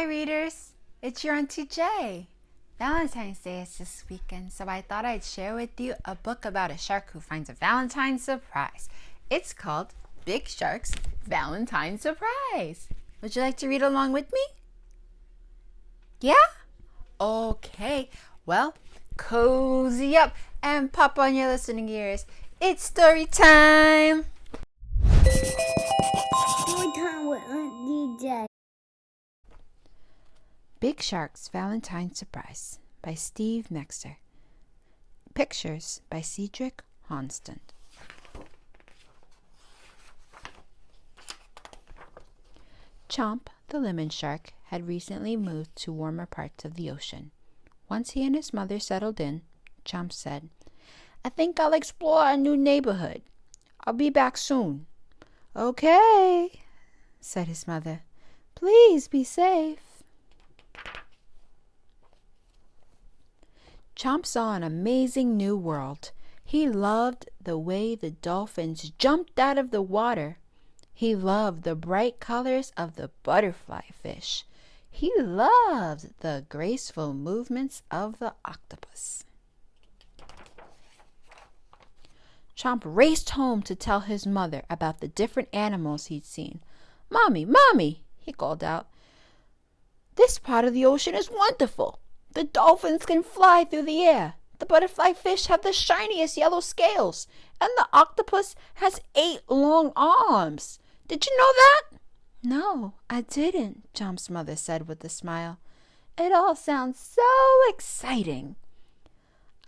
readers, it's your Auntie Jay. Valentine's Day is this weekend, so I thought I'd share with you a book about a shark who finds a Valentine's surprise. It's called Big Shark's Valentine's Surprise. Would you like to read along with me? Yeah? Okay, well, cozy up and pop on your listening ears. It's story time! Story time with Auntie Jay. Big Shark's Valentine's Surprise by Steve Metzger. Pictures by Cedric Honston. Chomp, the lemon shark, had recently moved to warmer parts of the ocean. Once he and his mother settled in, Chomp said, "I think I'll explore a new neighborhood. I'll be back soon." "Okay," said his mother. "Please be safe." Chomp saw an amazing new world. He loved the way the dolphins jumped out of the water. He loved the bright colors of the butterfly fish. He loved the graceful movements of the octopus. Chomp raced home to tell his mother about the different animals he'd seen. "Mommy, Mommy," he called out, "this part of the ocean is wonderful. The dolphins can fly through the air. The butterfly fish have the shiniest yellow scales, and the octopus has 8 long arms. Did you know that?" "No, I didn't," Chomp's mother said with a smile. "It all sounds so exciting."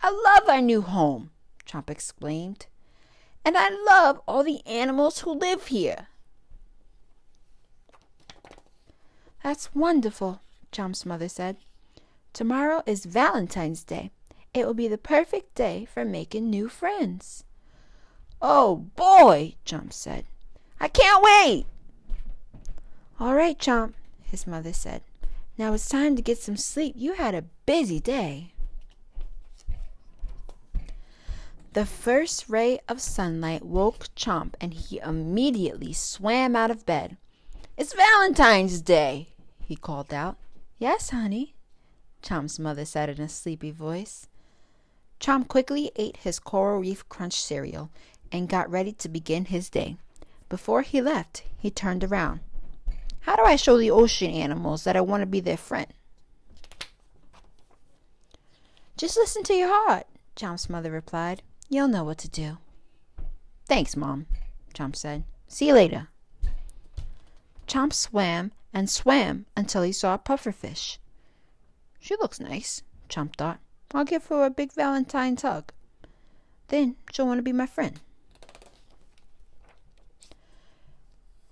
"I love our new home," Chomp exclaimed. "And I love all the animals who live here." "That's wonderful," Chomp's mother said. "Tomorrow is Valentine's Day. It will be the perfect day for making new friends." "Oh boy," Chomp said. "I can't wait." "All right, Chomp," his mother said. "Now it's time to get some sleep. You had a busy day." The first ray of sunlight woke Chomp, and he immediately swam out of bed. "It's Valentine's Day," he called out. "Yes, honey," Chomp's mother said in a sleepy voice. Chomp quickly ate his Coral Reef Crunch cereal and got ready to begin his day. Before he left, he turned around. "How do I show the ocean animals that I want to be their friend?" "Just listen to your heart," Chomp's mother replied. "You'll know what to do." "Thanks, Mom," Chomp said. "See you later." Chomp swam and swam until he saw a pufferfish. "She looks nice," Chomp thought. "I'll give her a big Valentine's hug. Then she'll want to be my friend."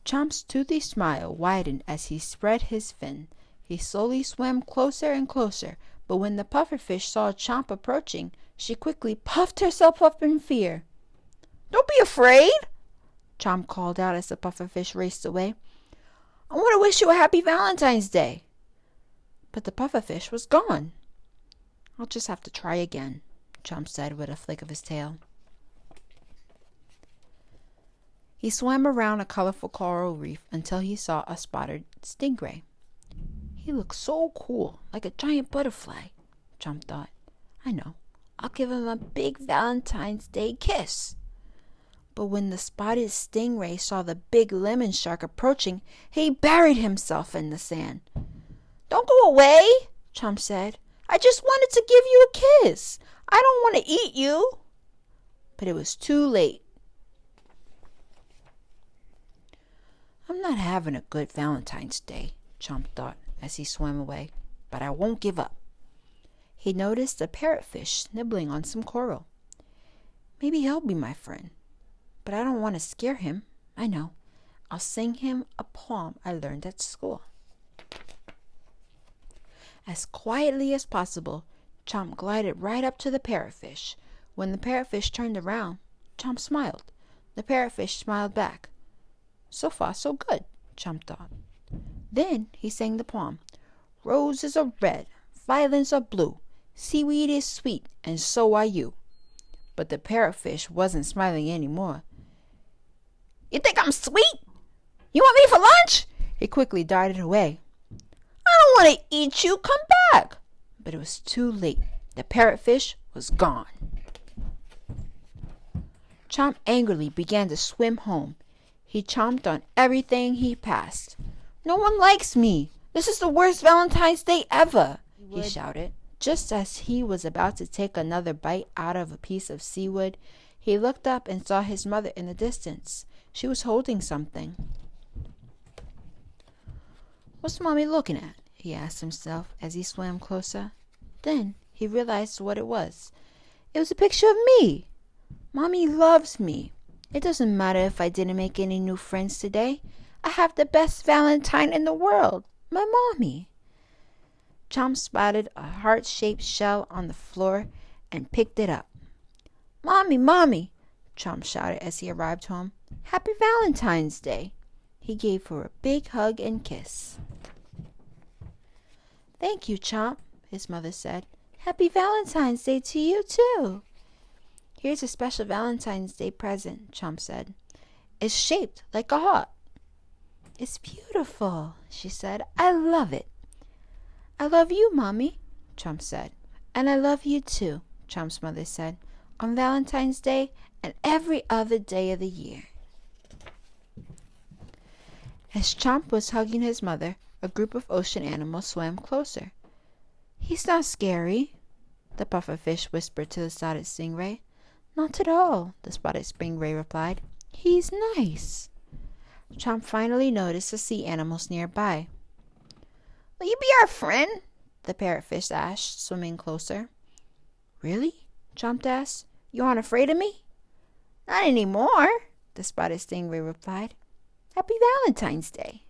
Chomp's toothy smile widened as he spread his fin. He slowly swam closer and closer, but when the pufferfish saw Chomp approaching, she quickly puffed herself up in fear. "Don't be afraid," Chomp called out as the pufferfish raced away. "I want to wish you a happy Valentine's Day." But the pufferfish was gone. "I'll just have to try again," Chomp said with a flick of his tail. He swam around a colorful coral reef until he saw a spotted stingray. "He looks so cool, like a giant butterfly," Chomp thought. "I know, I'll give him a big Valentine's Day kiss." But when the spotted stingray saw the big lemon shark approaching, he buried himself in the sand. "Don't go away," Chomp said. "I just wanted to give you a kiss. I don't want to eat you." But it was too late. "I'm not having a good Valentine's Day," Chomp thought as he swam away, "but I won't give up." He noticed a parrotfish nibbling on some coral. "Maybe he'll be my friend, but I don't want to scare him. I know. I'll sing him a poem I learned at school." As quietly as possible, Chomp glided right up to the parrotfish. When the parrotfish turned around, Chomp smiled. The parrotfish smiled back. So far, so good, Chomp thought. Then he sang the poem. "Roses are red, violets are blue, seaweed is sweet, and so are you." But the parrotfish wasn't smiling anymore. "You think I'm sweet? You want me for lunch?" He quickly darted away. "I don't want to eat you. Come back. But it was too late. The parrotfish was gone. Chomp angrily began to swim home. He chomped on everything he passed. No one likes me. This is the worst Valentine's Day ever, he shouted. Just as he was about to take another bite out of a piece of seaweed, he looked up and saw his mother in the distance. She was holding something. What's Mommy looking at? He asked himself as he swam closer. Then he realized what it was. It was a picture of me. Mommy loves me. It doesn't matter if I didn't make any new friends today. I have the best Valentine in the world, my Mommy. Chomp spotted a heart-shaped shell on the floor and picked it up. Mommy, Mommy, Chomp shouted as he arrived home. Happy Valentine's Day. He gave her a big hug and kiss. Thank you, Chomp, his mother said. Happy Valentine's Day to you, too. Here's a special Valentine's Day present, Chomp said. It's shaped like a heart. It's beautiful, she said. I love it. I love you, Mommy, Chomp said. And I love you, too, Chomp's mother said. On Valentine's Day and every other day of the year. As Chomp was hugging his mother, a group of ocean animals swam closer. He's not scary, the pufferfish whispered to the spotted stingray. Not at all, the spotted stingray replied. He's nice. Chomp finally noticed the sea animals nearby. Will you be our friend? The parrotfish asked, swimming closer. Really? Chomp asked. You aren't afraid of me? Not anymore, the spotted stingray replied. Happy Valentine's Day.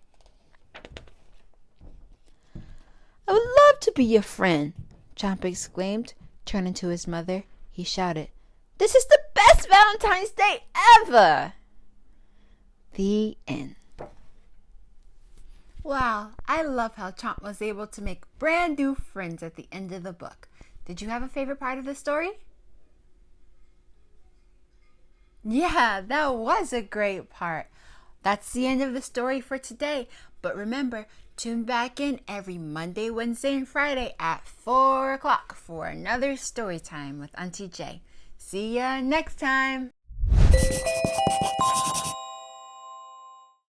I would love to be your friend, Chomp exclaimed. Turning to his mother, he shouted, This is the best Valentine's Day ever! The end. Wow, I love how Chomp was able to make brand new friends at the end of the book. Did you have a favorite part of the story? Yeah, that was a great part. That's the end of the story for today. But remember, tune back in every Monday, Wednesday, and Friday at 4 o'clock for another story time with Auntie J. See ya next time.